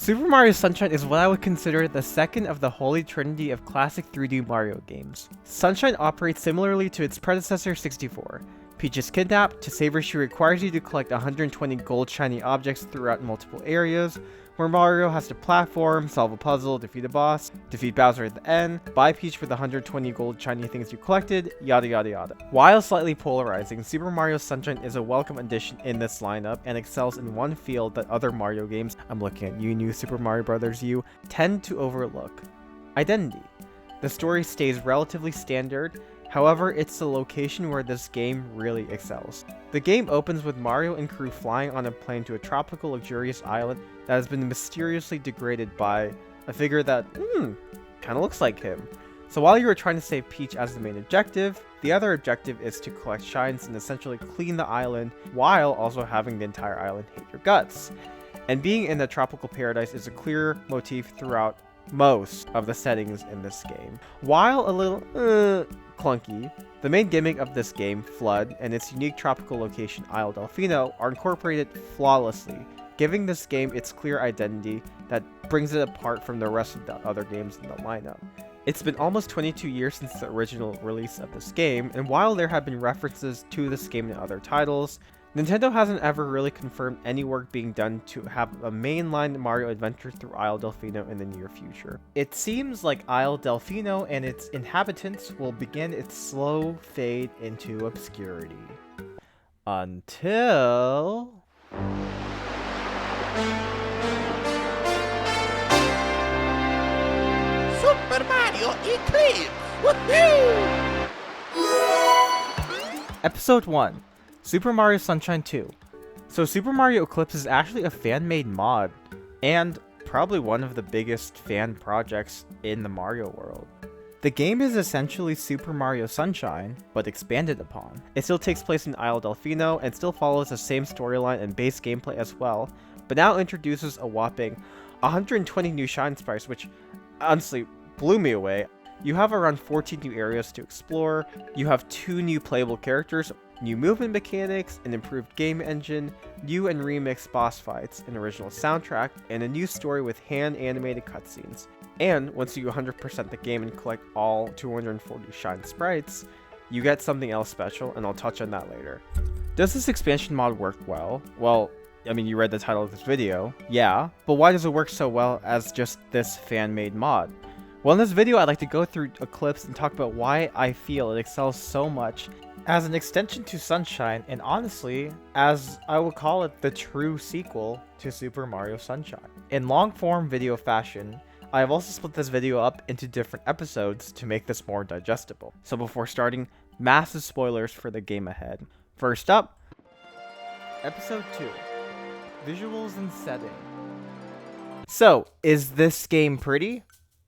Super Mario Sunshine is what I would consider the second of the holy trinity of classic 3D Mario games. Sunshine operates similarly to its predecessor 64. Peach is kidnapped. To save her, she requires you to collect 120 gold shiny objects throughout multiple areas, where Mario has to platform, solve a puzzle, defeat a boss, defeat Bowser at the end, buy Peach with the 120 gold shiny things you collected, yada yada yada. While slightly polarizing, Super Mario Sunshine is a welcome addition in this lineup and excels in one field that other Mario games, I'm looking at you, New Super Mario Bros. U, tend to overlook. Identity. The story stays relatively standard. However, it's the location where this game really excels. The game opens with Mario and crew flying on a plane to a tropical luxurious island that has been mysteriously degraded by a figure that, kinda looks like him. So while you are trying to save Peach as the main objective, the other objective is to collect shines and essentially clean the island while also having the entire island hate your guts. And being in the tropical paradise is a clear motif throughout most of the settings in this game. While a little clunky, the main gimmick of this game, Flood, and its unique tropical location Isle Delfino are incorporated flawlessly, giving this game its clear identity that brings it apart from the rest of the other games in the lineup. It's been almost 22 years since the original release of this game, and while there have been references to this game in other titles, Nintendo hasn't ever really confirmed any work being done to have a mainline Mario adventure through Isle Delfino in the near future. It seems like Isle Delfino and its inhabitants will begin its slow fade into obscurity. Until... Super Mario Eclipse! Woohoo! Episode 1. Super Mario Sunshine 2. So Super Mario Eclipse is actually a fan-made mod, and probably one of the biggest fan projects in the Mario world. The game is essentially Super Mario Sunshine, but expanded upon. It still takes place in Isle Delfino, and still follows the same storyline and base gameplay as well, but now introduces a whopping 120 new shine sprites, which honestly blew me away. You have around 14 new areas to explore, you have 2 new playable characters, new movement mechanics, an improved game engine, new and remixed boss fights, an original soundtrack, and a new story with hand-animated cutscenes. And once you 100% the game and collect all 240 shine sprites, you get something else special, and I'll touch on that later. Does this expansion mod work well? Well, I mean, you read the title of this video. Yeah, but why does it work so well as just this fan-made mod? Well, in this video, I'd like to go through Eclipse and talk about why I feel it excels so much as an extension to Sunshine, and honestly, as I would call it, the true sequel to Super Mario Sunshine. In long-form video fashion, I have also split this video up into different episodes to make this more digestible. So before starting, massive spoilers for the game ahead. First up, Episode 2, Visuals and Setting. So, is this game pretty?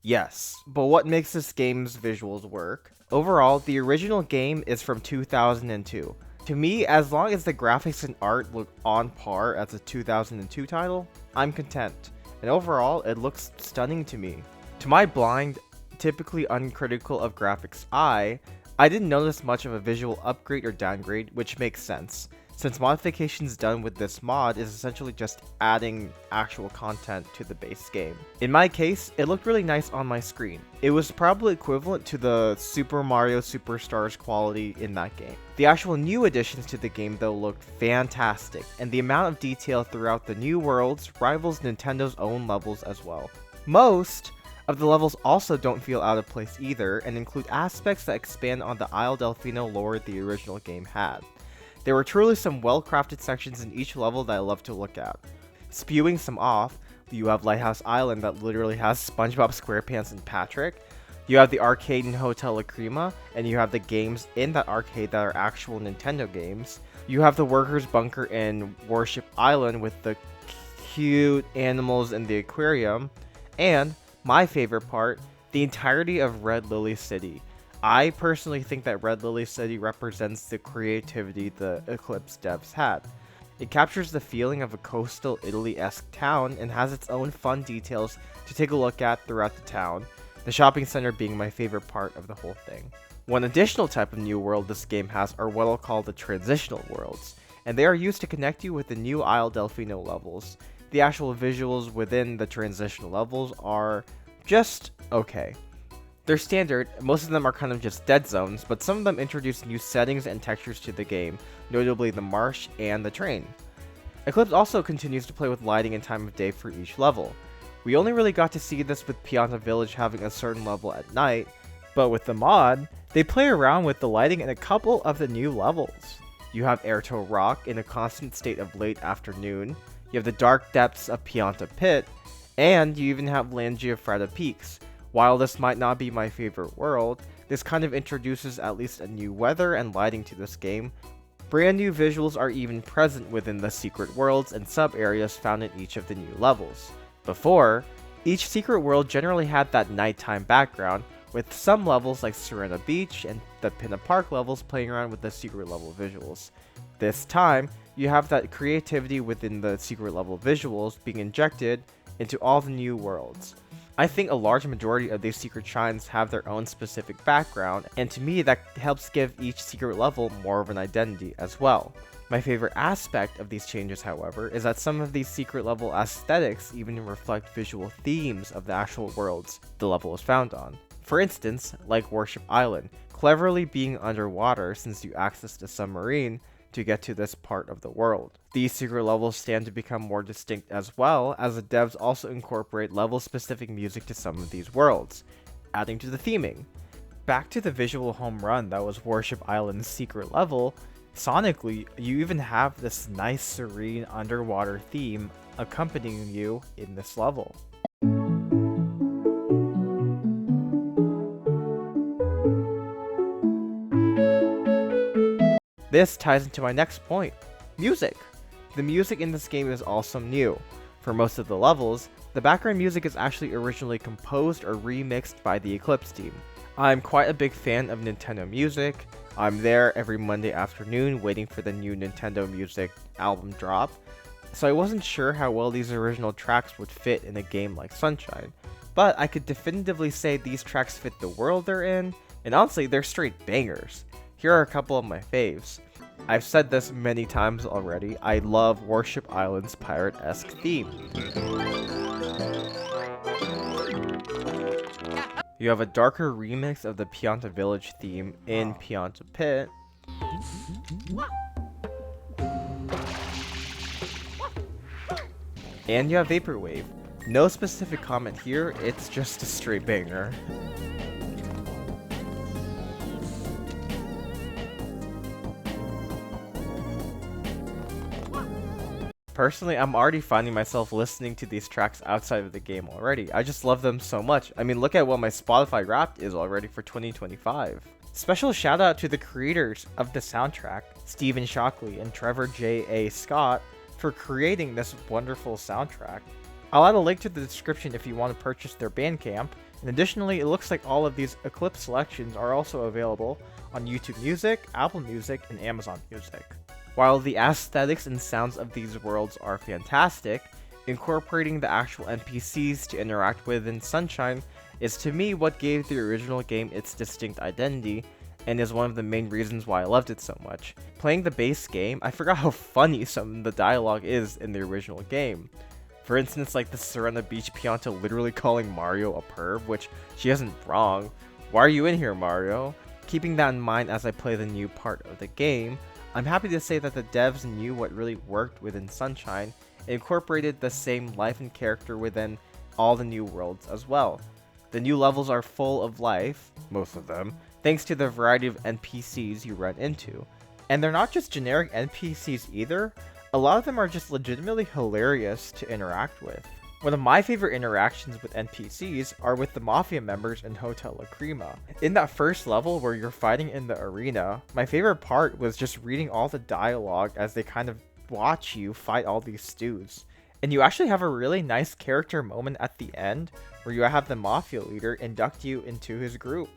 Yes, but what makes this game's visuals work? Overall, the original game is from 2002. To me, as long as the graphics and art look on par as a 2002 title, I'm content. And overall, it looks stunning to me. To my blind, typically uncritical of graphics eye, I didn't notice much of a visual upgrade or downgrade, which makes sense, since modifications done with this mod is essentially just adding actual content to the base game. In my case, it looked really nice on my screen. It was probably equivalent to the Super Mario Superstars quality in that game. The actual new additions to the game though looked fantastic, and the amount of detail throughout the new worlds rivals Nintendo's own levels as well. Most of the levels also don't feel out of place either, and include aspects that expand on the Isle Delfino lore the original game had. There were truly some well-crafted sections in each level that I love to look at. Spewing some off, you have Lighthouse Island that literally has SpongeBob SquarePants and Patrick. You have the arcade in Hotel Lacrima, and you have the games in that arcade that are actual Nintendo games. You have the Workers' Bunker in Warship Island with the cute animals in the aquarium. And, my favorite part, the entirety of Red Lily City. I personally think that Red Lily City represents the creativity the Eclipse devs had. It captures the feeling of a coastal Italy-esque town and has its own fun details to take a look at throughout the town, the shopping center being my favorite part of the whole thing. One additional type of new world this game has are what I'll call the transitional worlds, and they are used to connect you with the new Isle Delfino levels. the actual visuals within the transitional levels are just okay. They're standard, most of them are kind of just dead zones, but some of them introduce new settings and textures to the game, notably the marsh and the train. Eclipse also continues to play with lighting and time of day for each level. We only really got to see this with Pianta Village having a certain level at night, but with the mod, they play around with the lighting in a couple of the new levels. You have Airtoe Rock in a constant state of late afternoon, you have the dark depths of Pianta Pit, and you even have Langiafretta Peaks. While this might not be my favorite world, this kind of introduces at least a new weather and lighting to this game. Brand new visuals are even present within the secret worlds and sub-areas found in each of the new levels. Before, each secret world generally had that nighttime background, with some levels like Serena Beach and the Pinna Park levels playing around with the secret level visuals. This time, you have that creativity within the secret level visuals being injected into all the new worlds. I think a large majority of these secret shrines have their own specific background, and to me that helps give each secret level more of an identity as well. My favorite aspect of these changes, however, is that some of these secret level aesthetics even reflect visual themes of the actual worlds the level is found on. For instance, like Worship Island, cleverly being underwater since you access the submarine to get to this part of the world. These secret levels stand to become more distinct as well, as the devs also incorporate level-specific music to some of these worlds, adding to the theming. Back to the visual home run that was Worship Island's secret level, sonically, you even have this nice serene underwater theme accompanying you in this level. This ties into my next point, music. The music in this game is also new. For most of the levels, the background music is actually originally composed or remixed by the Eclipse team. I'm quite a big fan of Nintendo music. I'm there every Monday afternoon waiting for the new Nintendo Music album drop, so I wasn't sure how well these original tracks would fit in a game like Sunshine, but I could definitively say these tracks fit the world they're in, and honestly, they're straight bangers. Here are a couple of my faves. I've said this many times already, I love Worship Island's pirate-esque theme. You have a darker remix of the Pianta Village theme in Pianta Pit. And you have Vaporwave. No specific comment here, it's just a straight banger. Personally, I'm already finding myself listening to these tracks outside of the game already. I just love them so much. I mean, look at what my Spotify Wrapped is already for 2025. Special shout out to the creators of the soundtrack, Stephen Shockley and Trevor J.A. Scott, for creating this wonderful soundtrack. I'll add a link to the description if you want to purchase their Bandcamp, and additionally, it looks like all of these Eclipse selections are also available on YouTube Music, Apple Music, and Amazon Music. While the aesthetics and sounds of these worlds are fantastic, incorporating the actual NPCs to interact with in Sunshine is to me what gave the original game its distinct identity, and is one of the main reasons why I loved it so much. Playing the base game, I forgot how funny some of the dialogue is in the original game. For instance, like the Serena Beach Pianta literally calling Mario a perv, which she isn't wrong. Why are you in here, Mario? Keeping that in mind as I play the new part of the game, I'm happy to say that the devs knew what really worked within Sunshine and incorporated the same life and character within all the new worlds as well. The new levels are full of life, most of them, thanks to the variety of NPCs you run into. And they're not just generic NPCs either, a lot of them are just legitimately hilarious to interact with. One of my favorite interactions with NPCs are with the Mafia members in Hotel La Crema. In that first level where you're fighting in the arena, my favorite part was just reading all the dialogue as they kind of watch you fight all these stews. And you actually have a really nice character moment at the end where you have the Mafia leader induct you into his group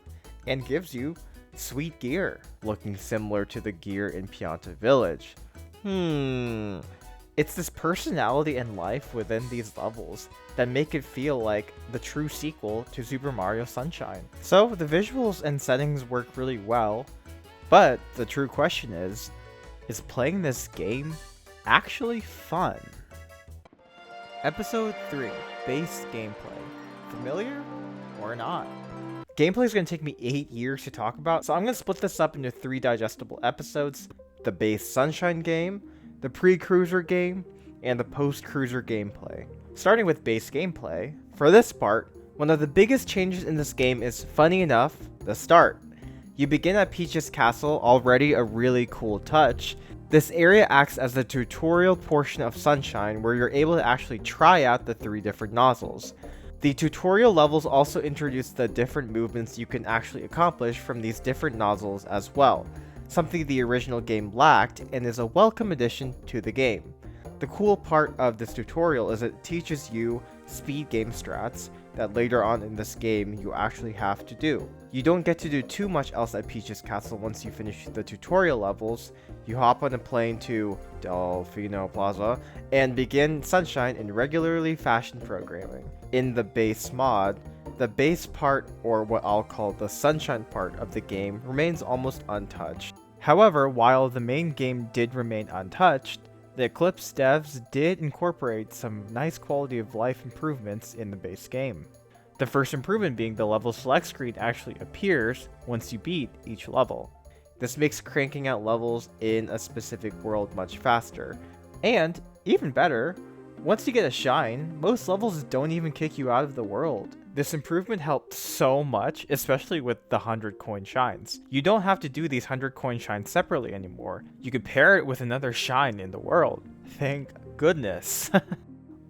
and gives you sweet gear, looking similar to the gear in Pianta Village. It's this personality and life within these levels that make it feel like the true sequel to Super Mario Sunshine. So the visuals and settings work really well, but the true question is playing this game actually fun? Episode 3, Base Gameplay. Familiar or not? Gameplay is going to take me 8 years to talk about, so I'm going to split this up into 3 digestible episodes: the base Sunshine game, the pre-cruiser game, and the post-cruiser gameplay. Starting with base gameplay, for this part, one of the biggest changes in this game is, funny enough, the start. You begin at Peach's castle, already a really cool touch. This area acts as the tutorial portion of Sunshine, where you're able to actually try out the 3 different nozzles. The tutorial levels also introduce the different movements you can actually accomplish from these different nozzles as well, something the original game lacked and is a welcome addition to the game. The cool part of this tutorial is it teaches you speed game strats that later on in this game you actually have to do. You don't get to do too much else at Peach's castle once you finish the tutorial levels. You hop on a plane to Delfino Plaza and begin Sunshine in regularly fashioned programming. In the base mod, the base part, or what I'll call the Sunshine part of the game, remains almost untouched. However, while the main game did remain untouched, the Eclipse devs did incorporate some nice quality of life improvements in the base game. The first improvement being the level select screen actually appears once you beat each level. This makes cranking out levels in a specific world much faster. And, even better, once you get a shine, most levels don't even kick you out of the world. This improvement helped so much, especially with the 100 coin shines. You don't have to do these 100 coin shines separately anymore. You could pair it with another shine in the world. Thank goodness.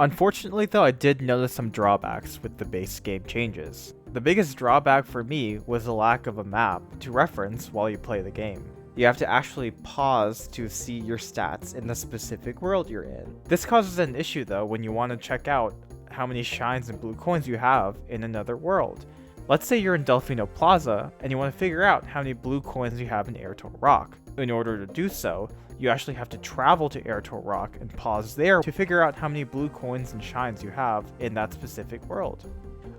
Unfortunately though, I did notice some drawbacks with the base game changes. The biggest drawback for me was the lack of a map to reference while you play the game. You have to actually pause to see your stats in the specific world you're in. This causes an issue though when you want to check out how many shines and blue coins you have in another world. Let's say you're in Delfino Plaza and you want to figure out how many blue coins you have in Airtoe Rock. In order to do so, you actually have to travel to Airtoe Rock and pause there to figure out how many blue coins and shines you have in that specific world.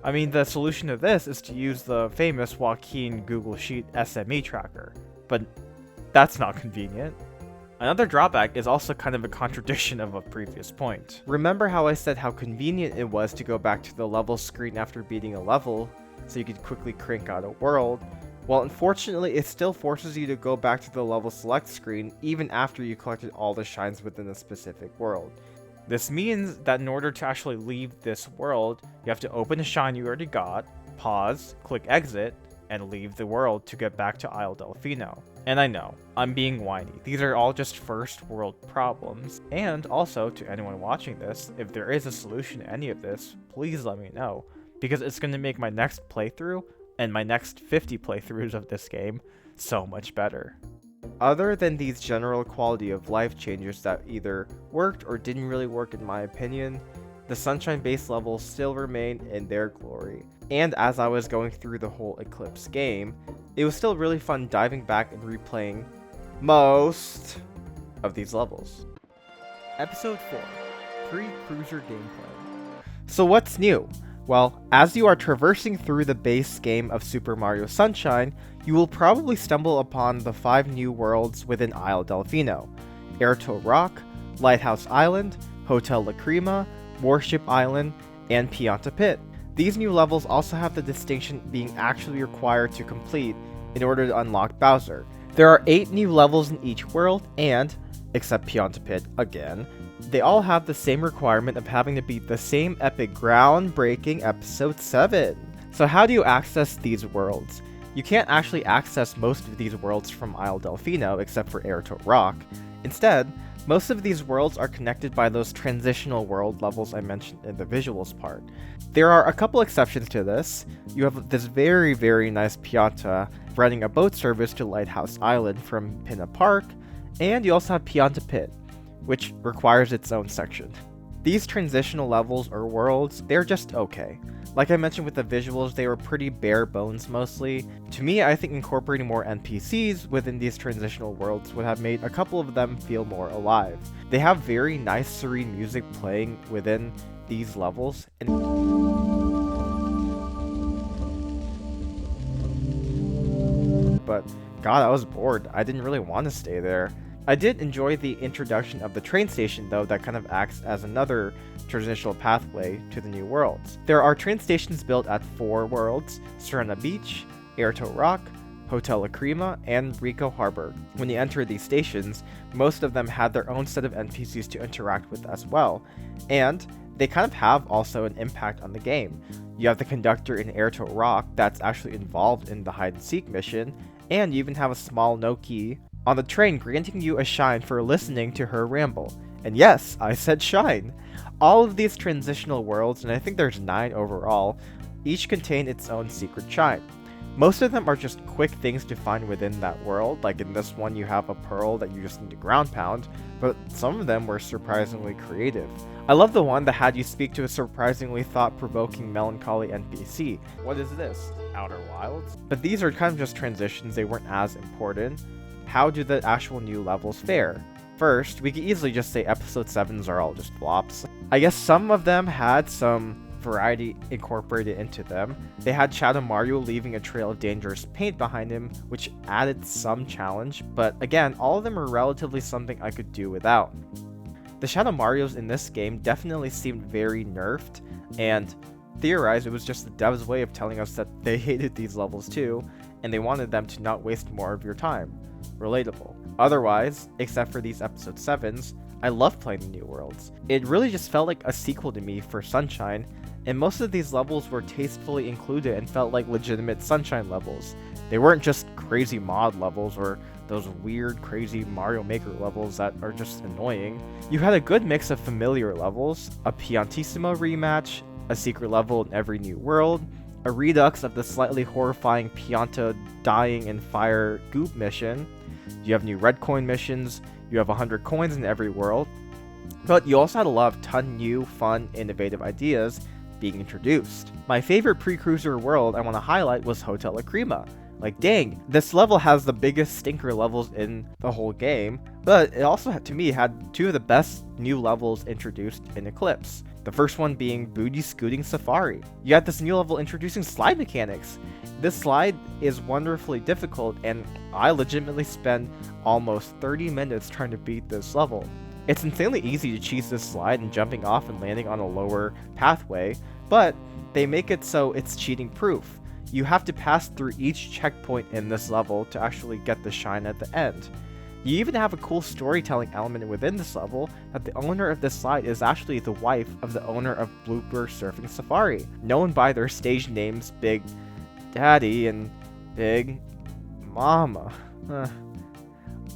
I mean, the solution to this is to use the famous Joaquin Google Sheet SME tracker, but that's not convenient. Another drawback is also kind of a contradiction of a previous point. Remember how I said how convenient it was to go back to the level screen after beating a level, so you could quickly crank out a world? Well, unfortunately, it still forces you to go back to the level select screen even after you collected all the shines within a specific world. This means that in order to actually leave this world, you have to open a shine you already got, pause, click exit, and leave the world to get back to Isle Delfino. And I know, I'm being whiny. These are all just first world problems. And also, to anyone watching this, if there is a solution to any of this, please let me know, because it's going to make my next playthrough, and my next 50 playthroughs of this game, so much better. Other than these general quality of life changes that either worked or didn't really work in my opinion, the Sunshine base levels still remain in their glory. And as I was going through the whole Eclipse game, it was still really fun diving back and replaying most of these levels. Episode 4, Pre-Cruiser Gameplay. So what's new? Well, as you are traversing through the base game of Super Mario Sunshine, you will probably stumble upon the 5 new worlds within Isle Delfino: Airtoe Rock, Lighthouse Island, Hotel Lacrima, Warship Island, and Pianta Pit. These new levels also have the distinction being actually required to complete in order to unlock Bowser. There are 8 new levels in each world, and, except Pianta Pit again, they all have the same requirement of having to beat the same epic groundbreaking episode 7. So how do you access these worlds? You can't actually access most of these worlds from Isle Delfino except for Airtoe Rock. Instead, most of these worlds are connected by those transitional world levels I mentioned in the visuals part. There are a couple exceptions to this. You have this very, very nice Pianta running a boat service to Lighthouse Island from Pinna Park, and you also have Pianta Pit, which requires its own section. These transitional levels or worlds, they're just okay. Like I mentioned with the visuals, they were pretty bare bones mostly. To me, I think incorporating more NPCs within these transitional worlds would have made a couple of them feel more alive. They have very nice serene music playing within these levels, and but god, I was bored. I didn't really want to stay there. I did enjoy the introduction of the train station though, that kind of acts as another transitional pathway to the new worlds. There are train stations built at 4 worlds: Serena Beach, Airto Rock, Hotel Lacrima, and Rico Harbor. When you enter these stations, most of them had their own set of NPCs to interact with as well, and they kind of have also an impact on the game. You have the conductor in Airto Rock that's actually involved in the hide-and-seek mission, and you even have a small no-key on the train granting you a shine for listening to her ramble. And yes, I said shine! All of these transitional worlds, and I think there's 9 overall, each contain its own secret shine. Most of them are just quick things to find within that world, like in this one you have a pearl that you just need to ground pound, but some of them were surprisingly creative. I love the one that had you speak to a surprisingly thought-provoking melancholy NPC. What is this? Outer Wilds? But these are kind of just transitions, they weren't as important. How do the actual new levels fare? First, we could easily just say episode 7s are all just flops. I guess some of them had some variety incorporated into them. They had Shadow Mario leaving a trail of dangerous paint behind him, which added some challenge, but again, all of them are relatively something I could do without. The Shadow Marios in this game definitely seemed very nerfed, and theorized it was just the devs' way of telling us that they hated these levels too, and they wanted them to not waste more of your time. Relatable. Otherwise, except for these episode 7s, I love playing the new worlds. It really just felt like a sequel to me for Sunshine, and most of these levels were tastefully included and felt like legitimate Sunshine levels. They weren't just crazy mod levels or those weird crazy Mario Maker levels that are just annoying. You had a good mix of familiar levels, a Piantissimo rematch, a secret level in every new world, a redux of the slightly horrifying Pianta dying in fire goop mission. You have new red coin missions, you have 100 coins in every world, but you also had a lot of new, fun, innovative ideas being introduced. My favorite pre-cruiser world I want to highlight was Hotel Lacrima. Like, dang, this level has the biggest stinker levels in the whole game, but it also, to me, had 2 of the best new levels introduced in Eclipse. The first one being Booty Scooting Safari. You got this new level introducing slide mechanics. This slide is wonderfully difficult, and I legitimately spend almost 30 minutes trying to beat this level. It's insanely easy to cheese this slide and jumping off and landing on a lower pathway, but they make it so it's cheating proof. You have to pass through each checkpoint in this level to actually get the shine at the end. You even have a cool storytelling element within this level that the owner of this slide is actually the wife of the owner of Blooper Surfing Safari, known by their stage names Big Daddy and Big Mama.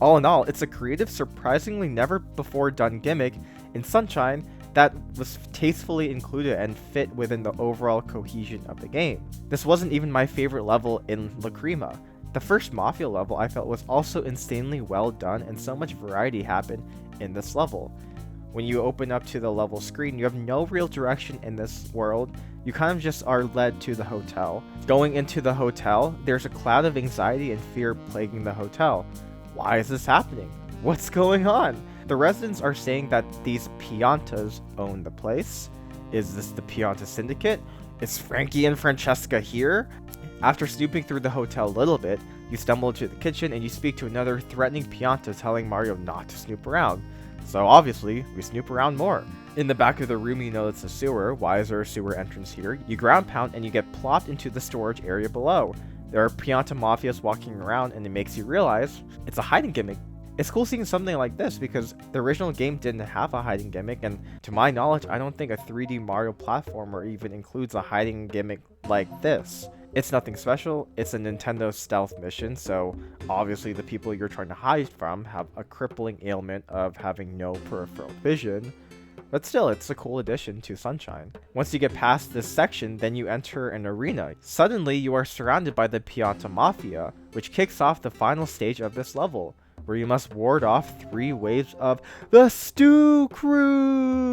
All in all, it's a creative, surprisingly never before done gimmick in Sunshine that was tastefully included and fit within the overall cohesion of the game. This wasn't even my favorite level in Lacrima. The first Mafia level I felt was also insanely well done, and so much variety happened in this level. When you open up to the level screen, you have no real direction in this world. You kind of just are led to the hotel. Going into the hotel, there's a cloud of anxiety and fear plaguing the hotel. Why is this happening? What's going on? The residents are saying that these Piantas own the place. Is this the Pianta Syndicate? Is Frankie and Francesca here? After snooping through the hotel a little bit, you stumble into the kitchen and you speak to another threatening Pianta telling Mario not to snoop around. So obviously, we snoop around more. In the back of the room you know it's a sewer. Why is there a sewer entrance here? You ground pound and you get plopped into the storage area below. There are Pianta Mafias walking around and it makes you realize it's a hiding gimmick. It's cool seeing something like this because the original game didn't have a hiding gimmick, and to my knowledge, I don't think a 3D Mario platformer even includes a hiding gimmick like this. It's nothing special, it's a Nintendo stealth mission, so obviously the people you're trying to hide from have a crippling ailment of having no peripheral vision, but still, it's a cool addition to Sunshine. Once you get past this section, then you enter an arena. Suddenly, you are surrounded by the Pianta Mafia, which kicks off the final stage of this level, where you must ward off 3 waves of the Stew Crew!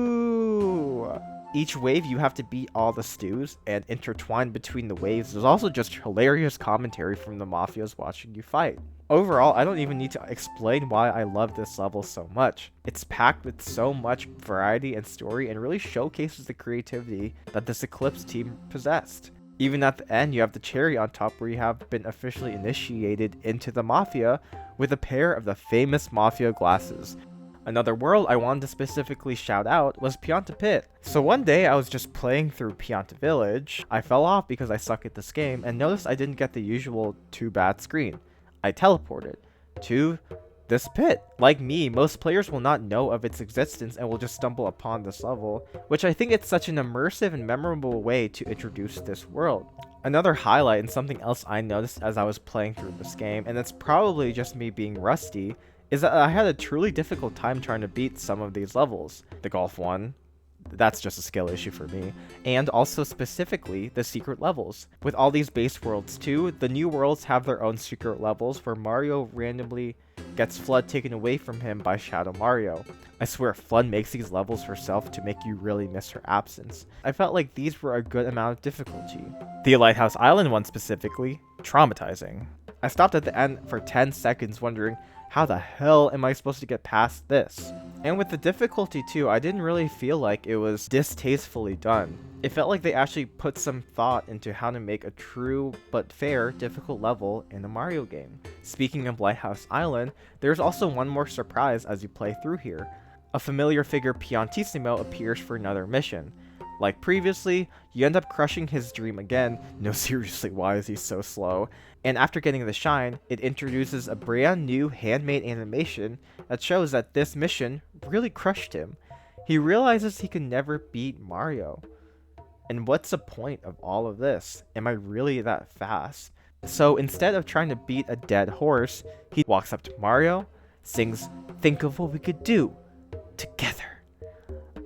Each wave you have to beat all the stews, and intertwined between the waves is also just hilarious commentary from the Mafias watching you fight. Overall, I don't even need to explain why I love this level so much. It's packed with so much variety and story and really showcases the creativity that this Eclipse team possessed. Even at the end, you have the cherry on top where you have been officially initiated into the Mafia with a pair of the famous Mafia glasses. Another world I wanted to specifically shout out was Pianta Pit. So one day I was just playing through Pianta Village. I fell off because I suck at this game and noticed I didn't get the usual too bad screen. I teleported to this pit. Like me, most players will not know of its existence and will just stumble upon this level, which I think it's such an immersive and memorable way to introduce this world. Another highlight and something else I noticed as I was playing through this game, and it's probably just me being rusty, is that I had a truly difficult time trying to beat some of these levels. The golf one, that's just a skill issue for me, and also specifically the secret levels. With all these base worlds too, the new worlds have their own secret levels where Mario randomly gets FLUDD taken away from him by Shadow Mario. I swear FLUDD makes these levels herself to make you really miss her absence. I felt like these were a good amount of difficulty. The Lighthouse Island one specifically, traumatizing. I stopped at the end for 10 seconds wondering, how the hell am I supposed to get past this? And with the difficulty too, I didn't really feel like it was distastefully done. It felt like they actually put some thought into how to make a true but fair difficult level in a Mario game. Speaking of Lighthouse Island, there's also one more surprise as you play through here. A familiar figure Piantissimo appears for another mission. Like previously, you end up crushing his dream again. No, seriously, why is he so slow? And after getting the shine, it introduces a brand new handmade animation that shows that this mission really crushed him. He realizes he can never beat Mario. And what's the point of all of this? Am I really that fast? So instead of trying to beat a dead horse, he walks up to Mario, sings "Think of What We Could Do Together."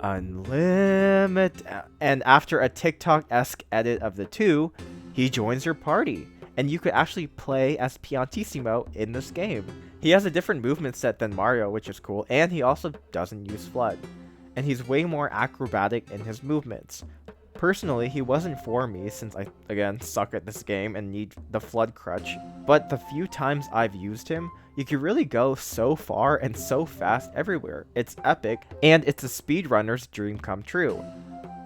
Unlimited. And after a TikTok-esque edit of the two, he joins your party. And you could actually play as Piantissimo in this game. He has a different movement set than Mario, which is cool, and he also doesn't use FLUDD. And he's way more acrobatic in his movements. Personally, he wasn't for me since I, again, suck at this game and need the FLUDD crutch. But the few times I've used him, you can really go so far and so fast everywhere. It's epic, and it's a speedrunner's dream come true.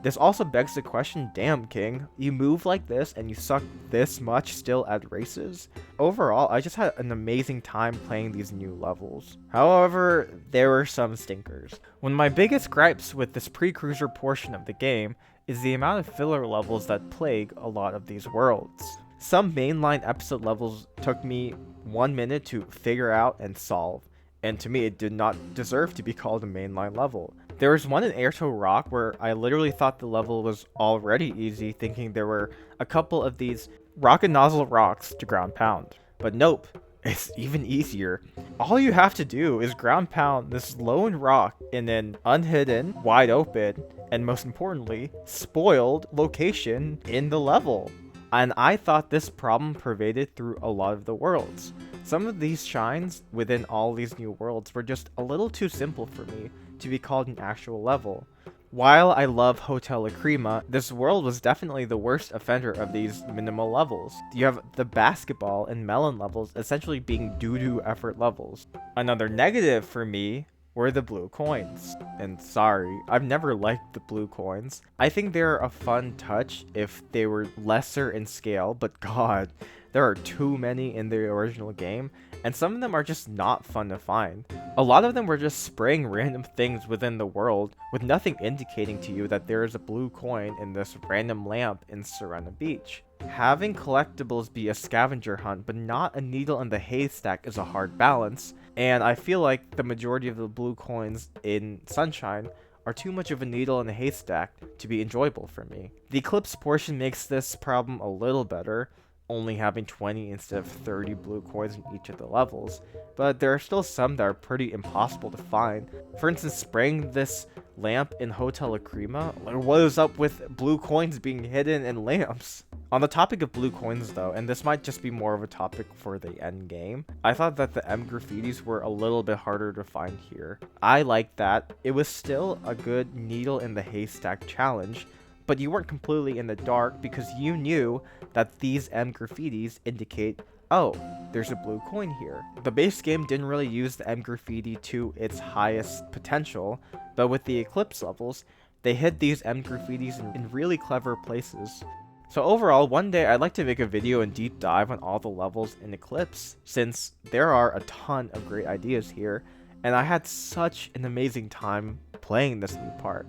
This also begs the question, damn King, you move like this and you suck this much still at races? Overall, I just had an amazing time playing these new levels. However, there were some stinkers. One of my biggest gripes with this pre-cruiser portion of the game is the amount of filler levels that plague a lot of these worlds. Some mainline episode levels took me 1 minute to figure out and solve, and to me it did not deserve to be called a mainline level. There was one in Airtoe Rock where I literally thought the level was already easy, thinking there were a couple of these rocket nozzle rocks to ground pound. But nope, it's even easier. All you have to do is ground pound this lone rock in an unhidden, wide open, and most importantly, spoiled location in the level. And I thought this problem pervaded through a lot of the worlds. Some of these shines within all these new worlds were just a little too simple for me to be called an actual level. While I love Hotel Lacrima, this world was definitely the worst offender of these minimal levels. You have the basketball and melon levels essentially being doo-doo effort levels. Another negative for me were the blue coins. And sorry, I've never liked the blue coins. I think they're a fun touch if they were lesser in scale, but god, there are too many in the original game, and some of them are just not fun to find. A lot of them were just spraying random things within the world with nothing indicating to you that there is a blue coin in this random lamp in Serena Beach. Having collectibles be a scavenger hunt but not a needle in the haystack is a hard balance, and I feel like the majority of the blue coins in Sunshine are too much of a needle in a haystack to be enjoyable for me. The Eclipse portion makes this problem a little better, only having 20 instead of 30 blue coins in each of the levels, but there are still some that are pretty impossible to find. For instance, spraying this lamp in Hotel Lacrima, what is up with blue coins being hidden in lamps? On the topic of blue coins though, and this might just be more of a topic for the end game, I thought that the M graffitis were a little bit harder to find here. I liked that. It was still a good needle in the haystack challenge, but you weren't completely in the dark because you knew that these M graffitis indicate, oh, there's a blue coin here. The base game didn't really use the M graffiti to its highest potential, but with the Eclipse levels, they hid these M graffitis in really clever places. So overall, one day I'd like to make a video and deep dive on all the levels in Eclipse, since there are a ton of great ideas here, and I had such an amazing time playing this new part.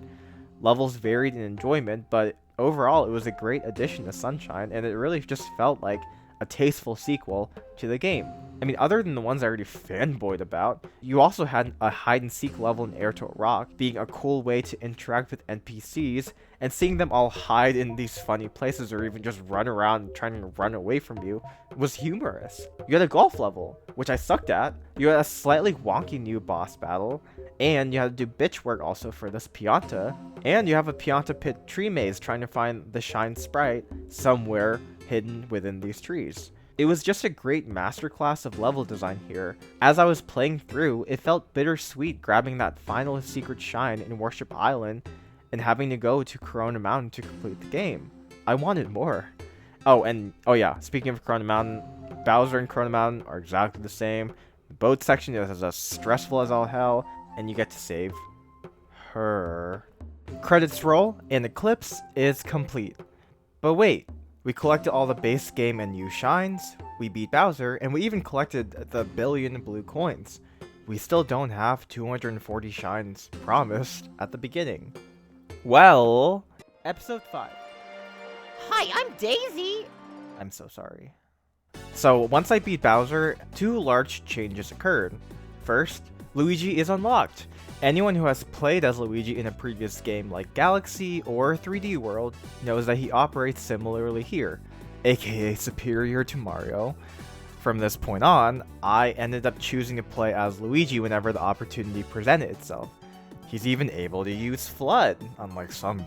Levels varied in enjoyment, but overall it was a great addition to Sunshine, and it really just felt like a tasteful sequel to the game. I mean, other than the ones I already fanboyed about, you also had a hide-and-seek level in Air to a Rock, being a cool way to interact with NPCs, and seeing them all hide in these funny places or even just run around trying to run away from you was humorous. You had a golf level, which I sucked at, you had a slightly wonky new boss battle, and you had to do bitch work also for this Pianta, and you have a Pianta Pit tree maze trying to find the Shine Sprite somewhere hidden within these trees. It was just a great masterclass of level design here. As I was playing through, it felt bittersweet grabbing that final secret shine in Worship Island and having to go to Corona Mountain to complete the game. I wanted more. Oh yeah, speaking of Corona Mountain, Bowser and Corona Mountain are exactly the same. The boat section is as stressful as all hell, and you get to save her. Credits roll, and Eclipse is complete. But wait, we collected all the base game and new shines, we beat Bowser, and we even collected the billion blue coins. We still don't have 240 shines promised at the beginning. Well, episode 5. Hi, I'm Daisy. I'm so sorry. So once I beat Bowser, 2 large changes occurred. First, Luigi is unlocked. Anyone who has played as Luigi in a previous game like Galaxy or 3D World knows that he operates similarly here, aka superior to Mario. From this point on, I ended up choosing to play as Luigi whenever the opportunity presented itself. He's even able to use Flood, unlike some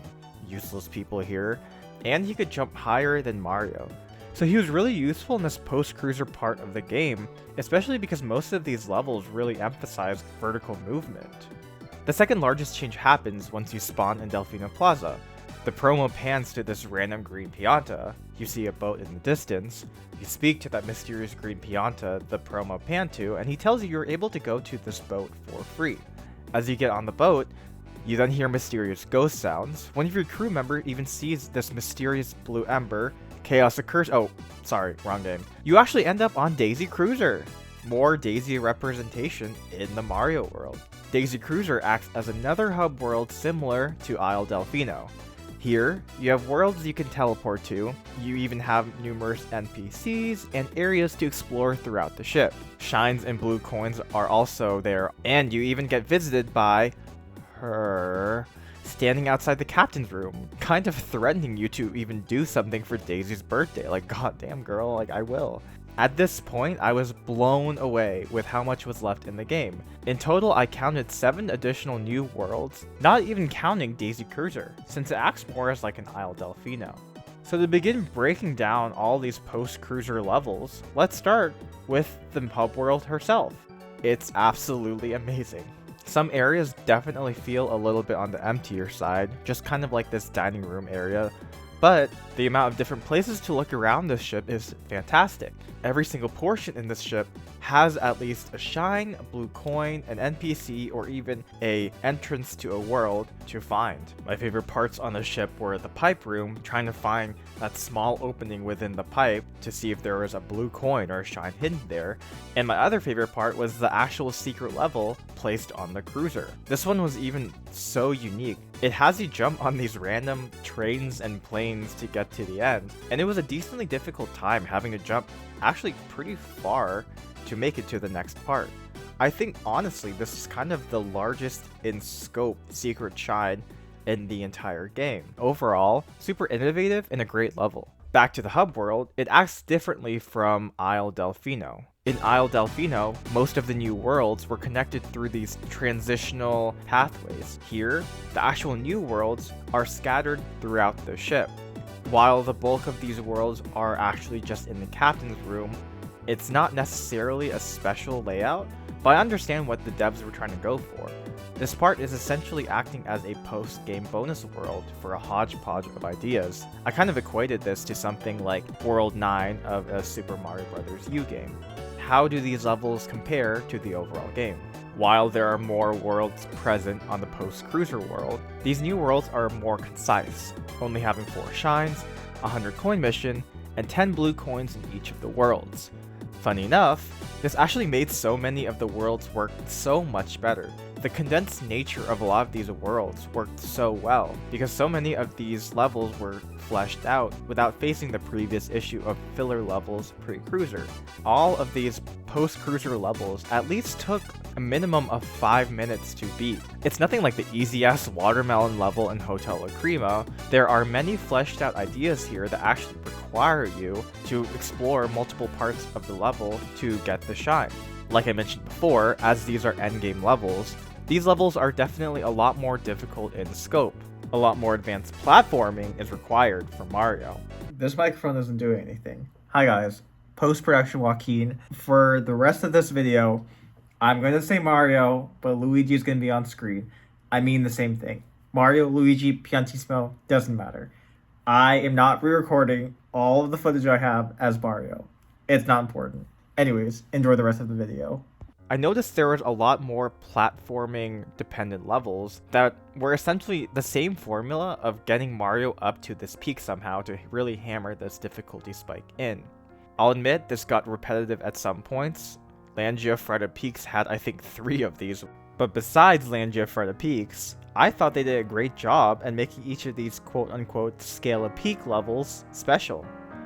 useless people here, and he could jump higher than Mario. So he was really useful in this post-cruiser part of the game, especially because most of these levels really emphasize vertical movement. The second largest change happens once you spawn in Delfino Plaza. The promo pans to this random green Pianta, you see a boat in the distance, you speak to that mysterious green Pianta the promo pan to, and he tells you you're able to go to this boat for free. As you get on the boat, you then hear mysterious ghost sounds. One of your crew members even sees this mysterious blue ember. Chaos occurs. Oh, sorry, wrong game. You actually end up on Daisy Cruiser. More Daisy representation in the Mario world. Daisy Cruiser acts as another hub world similar to Isle Delfino. Here, you have worlds you can teleport to, you even have numerous NPCs and areas to explore throughout the ship. Shines and blue coins are also there, and you even get visited by her standing outside the captain's room, kind of threatening you to even do something for Daisy's birthday. Like, goddamn girl, like I will. At this point, I was blown away with how much was left in the game. In total, I counted 7 additional new worlds, not even counting Daisy Cruiser, since it acts more as like an Isle Delfino. So to begin breaking down all these post-cruiser levels, let's start with the hub world herself. It's absolutely amazing. Some areas definitely feel a little bit on the emptier side, just kind of like this dining room area, but the amount of different places to look around this ship is fantastic. Every single portion in this ship has at least a shine, a blue coin, an NPC, or even a entrance to a world to find. My favorite parts on the ship were the pipe room, trying to find that small opening within the pipe to see if there was a blue coin or a shine hidden there. And my other favorite part was the actual secret level placed on the cruiser. This one was even so unique. It has you jump on these random trains and planes to get to the end, and it was a decently difficult time having to jump actually pretty far to make it to the next part. I think honestly this is kind of the largest in scope secret shine in the entire game. Overall, super innovative and a great level. Back to the hub world, it acts differently from Isle Delfino. In Isle Delfino, most of the new worlds were connected through these transitional pathways. Here, the actual new worlds are scattered throughout the ship. While the bulk of these worlds are actually just in the captain's room, it's not necessarily a special layout, but I understand what the devs were trying to go for. This part is essentially acting as a post-game bonus world for a hodgepodge of ideas. I kind of equated this to something like World 9 of a Super Mario Bros. U game. How do these levels compare to the overall game? While there are more worlds present on the post-cruiser world, these new worlds are more concise, only having 4 shines, 100 coin mission, and 10 blue coins in each of the worlds. Funny enough, this actually made so many of the worlds work so much better. The condensed nature of a lot of these worlds worked so well, because so many of these levels were fleshed out without facing the previous issue of filler levels pre-cruiser. All of these post-cruiser levels at least took a minimum of 5 minutes to beat. It's nothing like the easy-ass watermelon level in Hotel Lacrima. There are many fleshed out ideas here that actually require you to explore multiple parts of the level to get the shine. Like I mentioned before, as these are endgame levels, these levels are definitely a lot more difficult in scope. A lot more advanced platforming is required for Mario. This microphone isn't doing anything. Hi guys, post-production Joaquin. For the rest of this video, I'm going to say Mario, but Luigi is going to be on screen. I mean the same thing. Mario, Luigi, Piantissimo, doesn't matter. I am not re-recording all of the footage I have as Mario. It's not important. Anyways, enjoy the rest of the video. I noticed there was a lot more platforming dependent levels that were essentially the same formula of getting Mario up to this peak somehow to really hammer this difficulty spike in. I'll admit this got repetitive at some points. Langiafretta Peaks had I think 3 of these, but besides Langiafretta Peaks, I thought they did a great job at making each of these quote-unquote scale of peak levels special.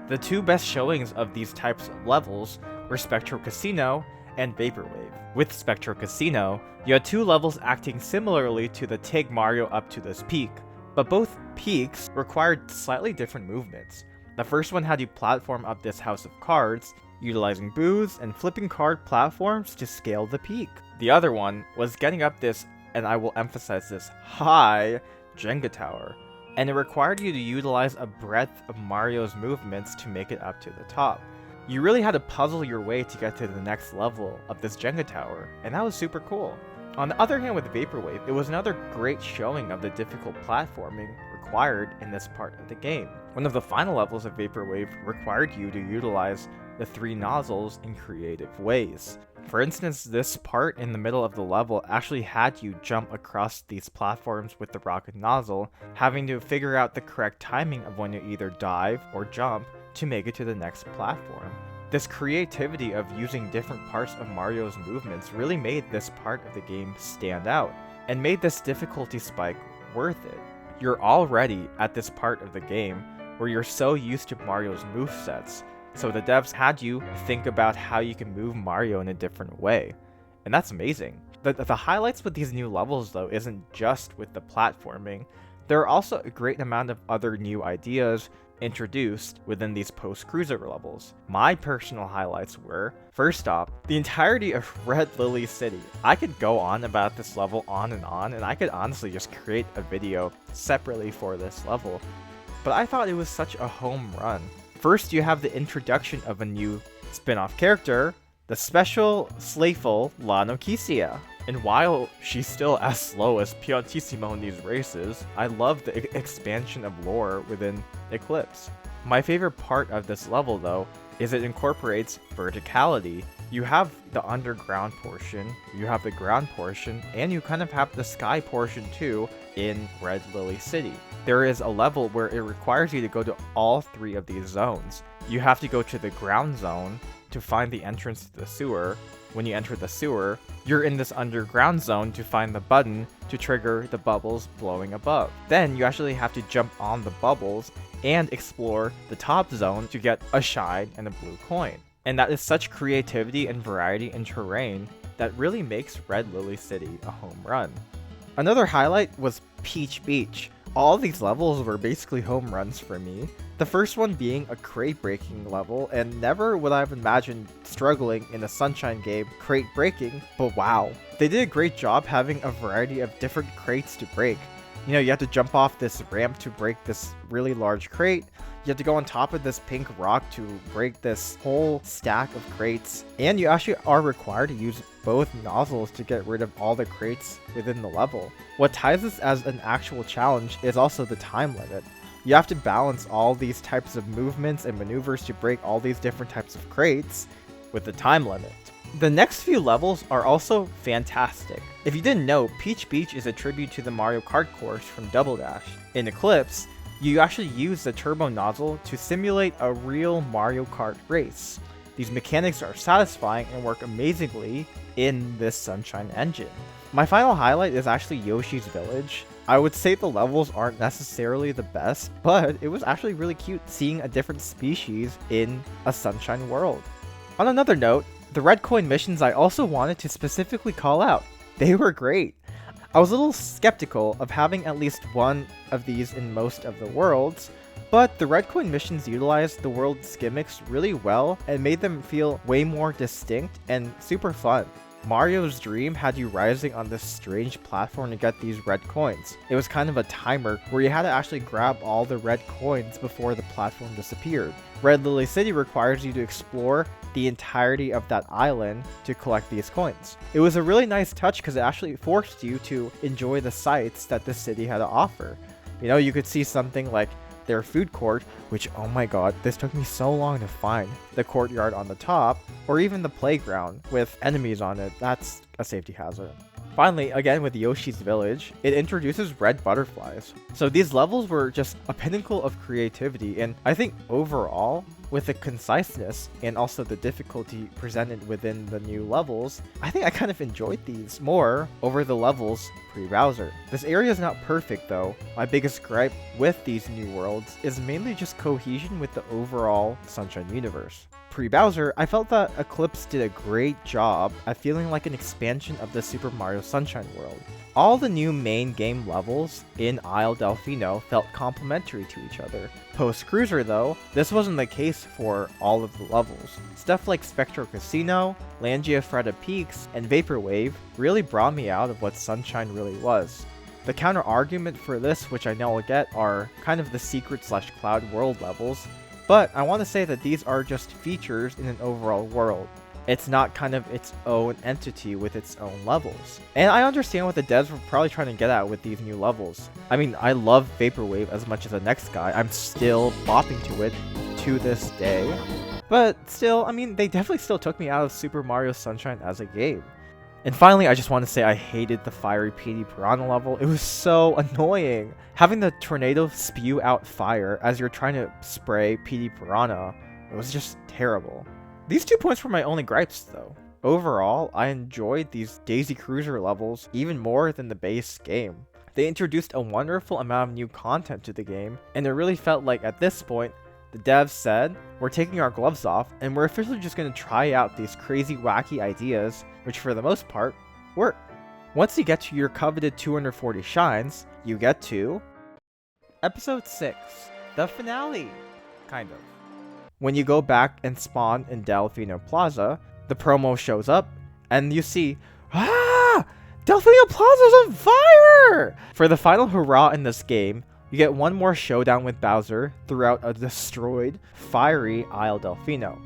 The 2 best showings of these types of levels were Spectral Casino and Vaporwave. With Spectral Casino, you had 2 levels acting similarly to the Take Mario up to this peak, but both peaks required slightly different movements. The first one had you platform up this house of cards, utilizing booths and flipping card platforms to scale the peak. The other one was getting up this, and I will emphasize this, high Jenga tower, and it required you to utilize a breadth of Mario's movements to make it up to the top. You really had to puzzle your way to get to the next level of this Jenga tower, and that was super cool. On the other hand, with Vaporwave, it was another great showing of the difficult platforming required in this part of the game. One of the final levels of Vaporwave required you to utilize the 3 nozzles in creative ways. For instance, this part in the middle of the level actually had you jump across these platforms with the rocket nozzle, having to figure out the correct timing of when you either dive or jump to make it to the next platform. This creativity of using different parts of Mario's movements really made this part of the game stand out, and made this difficulty spike worth it. You're already at this part of the game where you're so used to Mario's movesets, so the devs had you think about how you can move Mario in a different way, and that's amazing. The highlights with these new levels though isn't just with the platforming. There are also a great amount of other new ideas introduced within these post-cruiser levels. My personal highlights were, first off, the entirety of Red Lily City. I could go on about this level on, and I could honestly just create a video separately for this level, but I thought it was such a home run. First, you have the introduction of a new spin-off character, the special, slayful La Noquisia. And while she's still as slow as Piantissimo in these races, I love the expansion of lore within Eclipse. My favorite part of this level, though, is it incorporates verticality. You have the underground portion, you have the ground portion, and you kind of have the sky portion too in Red Lily City. There is a level where it requires you to go to all 3 of these zones. You have to go to the ground zone to find the entrance to the sewer. When you enter the sewer, you're in this underground zone to find the button to trigger the bubbles blowing above. Then you actually have to jump on the bubbles and explore the top zone to get a shine and a blue coin. And that is such creativity and variety in terrain that really makes Red Lily City a home run. Another highlight was Peach Beach. All of these levels were basically home runs for me. The first one being a crate breaking level, and never would I have imagined struggling in a Sunshine game crate breaking, but wow. They did a great job having a variety of different crates to break. You know, you have to jump off this ramp to break this really large crate. You have to go on top of this pink rock to break this whole stack of crates. And you actually are required to use both nozzles to get rid of all the crates within the level. What ties this as an actual challenge is also the time limit. You have to balance all these types of movements and maneuvers to break all these different types of crates with the time limit. The next few levels are also fantastic. If you didn't know, Peach Beach is a tribute to the Mario Kart course from Double Dash. In Eclipse, You actually use the turbo nozzle to simulate a real Mario Kart race. These mechanics are satisfying and work amazingly in this Sunshine engine. My final highlight is actually Yoshi's Village. I would say the levels aren't necessarily the best, but it was actually really cute seeing a different species in a Sunshine world. On another note, the red coin missions I also wanted to specifically call out. They were great. I was a little skeptical of having at least one of these in most of the worlds, but the red coin missions utilized the world's gimmicks really well and made them feel way more distinct and super fun. Mario's dream had you rising on this strange platform to get these red coins. It was kind of a timer where you had to actually grab all the red coins before the platform disappeared. Red Lily City requires you to explore the entirety of that island to collect these coins. It was a really nice touch because it actually forced you to enjoy the sights that the city had to offer. You know, you could see something like their food court, which, oh my god, this took me so long to find. The courtyard on the top, or even the playground with enemies on it. That's a safety hazard. Finally, again with Yoshi's Village, it introduces red butterflies. So these levels were just a pinnacle of creativity, and I think overall, with the conciseness and also the difficulty presented within the new levels, I think I kind of enjoyed these more over the levels pre-Bowser. This area is not perfect though. My biggest gripe with these new worlds is mainly just cohesion with the overall Sunshine universe. Pre-Bowser, I felt that Eclipse did a great job at feeling like an expansion of the Super Mario Sunshine world. All the new main game levels in Isle Delfino felt complementary to each other. Post-Cruiser though, this wasn't the case for all of the levels. Stuff like Spectro Casino, Langiafreda Peaks, and Vaporwave really brought me out of what Sunshine really was. The counter-argument for this, which I know I'll get, are kind of the secret/cloud world levels, but I want to say that these are just features in an overall world. It's not kind of its own entity with its own levels. And I understand what the devs were probably trying to get at with these new levels. I mean, I love Vaporwave as much as the next guy. I'm still bopping to it to this day. But still, I mean, they definitely still took me out of Super Mario Sunshine as a game. And finally, I just want to say I hated the fiery PD Piranha level. It was so annoying. Having the tornado spew out fire as you're trying to spray PD Piranha, it was just terrible. These 2 points were my only gripes though. Overall, I enjoyed these Daisy Cruiser levels even more than the base game. They introduced a wonderful amount of new content to the game, and it really felt like at this point, the devs said, we're taking our gloves off and we're officially just going to try out these crazy wacky ideas, which for the most part, work. Once you get to your coveted 240 shines, you get to Episode 6, the finale, kind of. When you go back and spawn in Delfino Plaza, the promo shows up, and you see, Delfino Plaza's on fire! For the final hurrah in this game, you get one more showdown with Bowser throughout a destroyed, fiery Isle Delfino.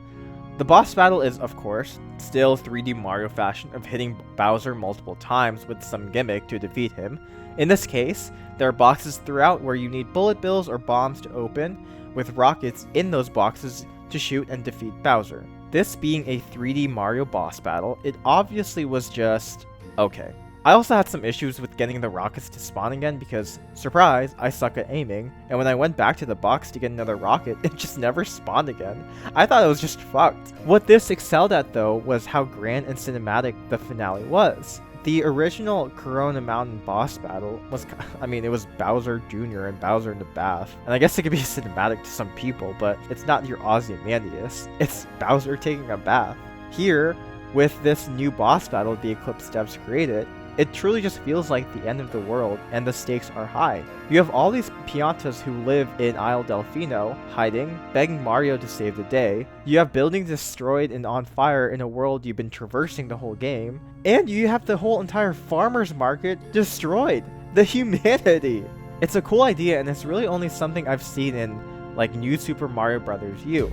The boss battle is, of course, still 3D Mario fashion of hitting Bowser multiple times with some gimmick to defeat him. In this case, there are boxes throughout where you need bullet bills or bombs to open, with rockets in those boxes to shoot and defeat Bowser. This being a 3D Mario boss battle, it obviously was just okay. I also had some issues with getting the rockets to spawn again because, surprise, I suck at aiming, and when I went back to the box to get another rocket, it just never spawned again. I thought it was just fucked. What this excelled at though was how grand and cinematic the finale was. The original Corona Mountain boss battle was, it was Bowser Jr. and Bowser in the bath. And I guess it could be cinematic to some people, but it's not your Ozymandias. It's Bowser taking a bath. Here, with this new boss battle the Eclipse devs created, it truly just feels like the end of the world, and the stakes are high. You have all these Piantas who live in Isle Delfino, hiding, begging Mario to save the day. You have buildings destroyed and on fire in a world you've been traversing the whole game. And you have the whole entire farmer's market destroyed. The humanity! It's a cool idea, and it's really only something I've seen in, like, New Super Mario Bros. U.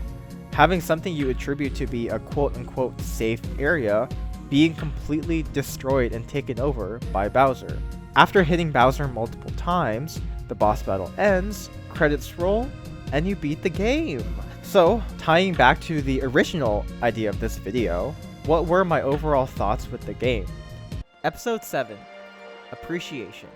Having something you attribute to be a quote-unquote safe area being completely destroyed and taken over by Bowser. After hitting Bowser multiple times, the boss battle ends, credits roll, and you beat the game. So, tying back to the original idea of this video, what were my overall thoughts with the game? Episode 7, Appreciation.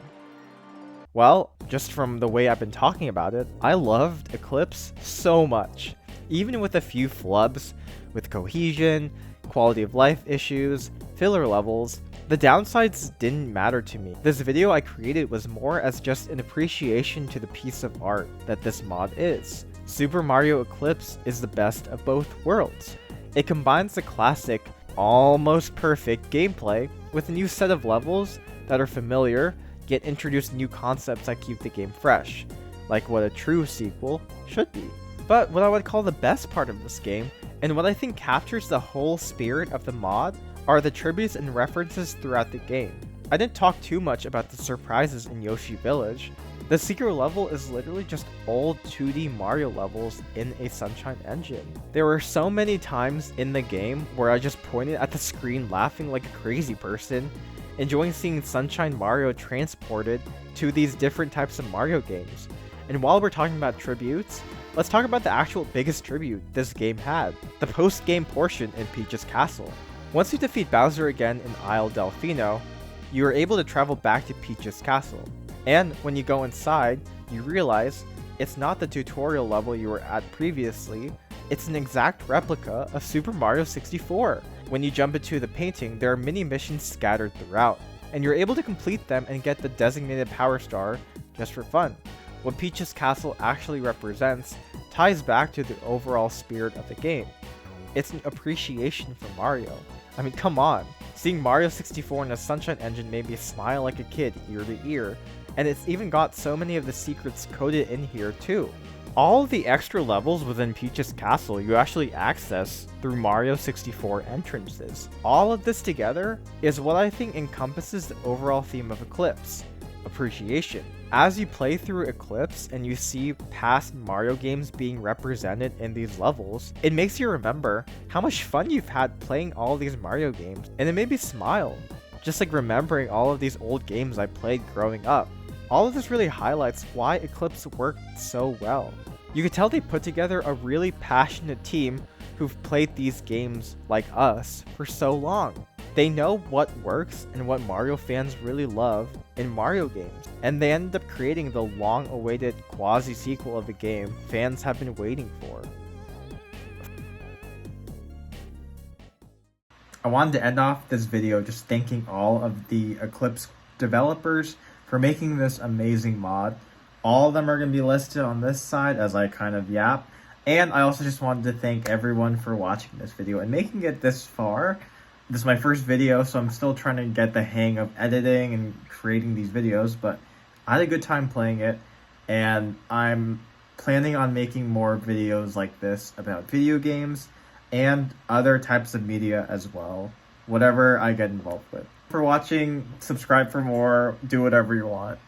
Well, just from the way I've been talking about it, I loved Eclipse so much. Even with a few flubs, with cohesion, quality of life issues, filler levels, the downsides didn't matter to me. This video I created was more as just an appreciation to the piece of art that this mod is. Super Mario Eclipse is the best of both worlds. It combines the classic, almost perfect gameplay with a new set of levels that are familiar, yet introduce new concepts that keep the game fresh, like what a true sequel should be. But what I would call the best part of this game, and what I think captures the whole spirit of the mod, are the tributes and references throughout the game. I didn't talk too much about the surprises in Yoshi Village. The secret level is literally just old 2D Mario levels in a Sunshine engine. There were so many times in the game where I just pointed at the screen laughing like a crazy person, enjoying seeing Sunshine Mario transported to these different types of Mario games. And while we're talking about tributes, let's talk about the actual biggest tribute this game had, the post-game portion in Peach's Castle. Once you defeat Bowser again in Isle Delfino, you are able to travel back to Peach's Castle. And when you go inside, you realize it's not the tutorial level you were at previously, it's an exact replica of Super Mario 64. When you jump into the painting, there are mini missions scattered throughout, and you're able to complete them and get the designated Power Star just for fun. What Peach's Castle actually represents ties back to the overall spirit of the game. It's an appreciation for Mario. I mean, come on. Seeing Mario 64 in a Sunshine engine made me smile like a kid ear to ear, and it's even got so many of the secrets coded in here too. All of the extra levels within Peach's Castle you actually access through Mario 64 entrances. All of this together is what I think encompasses the overall theme of Eclipse: appreciation. As you play through Eclipse and you see past Mario games being represented in these levels, it makes you remember how much fun you've had playing all these Mario games, and it made me smile, just like remembering all of these old games I played growing up. All of this really highlights why Eclipse worked so well. You could tell they put together a really passionate team who've played these games like us for so long. They know what works and what Mario fans really love in Mario games, and they ended up creating the long-awaited quasi-sequel of the game fans have been waiting for. I wanted to end off this video just thanking all of the Eclipse developers for making this amazing mod. All of them are going to be listed on this side as I kind of yap. And I also just wanted to thank everyone for watching this video and making it this far. This is my first video, so I'm still trying to get the hang of editing and creating these videos, but I had a good time playing it, and I'm planning on making more videos like this about video games and other types of media as well, whatever I get involved with. For watching, subscribe for more, do whatever you want.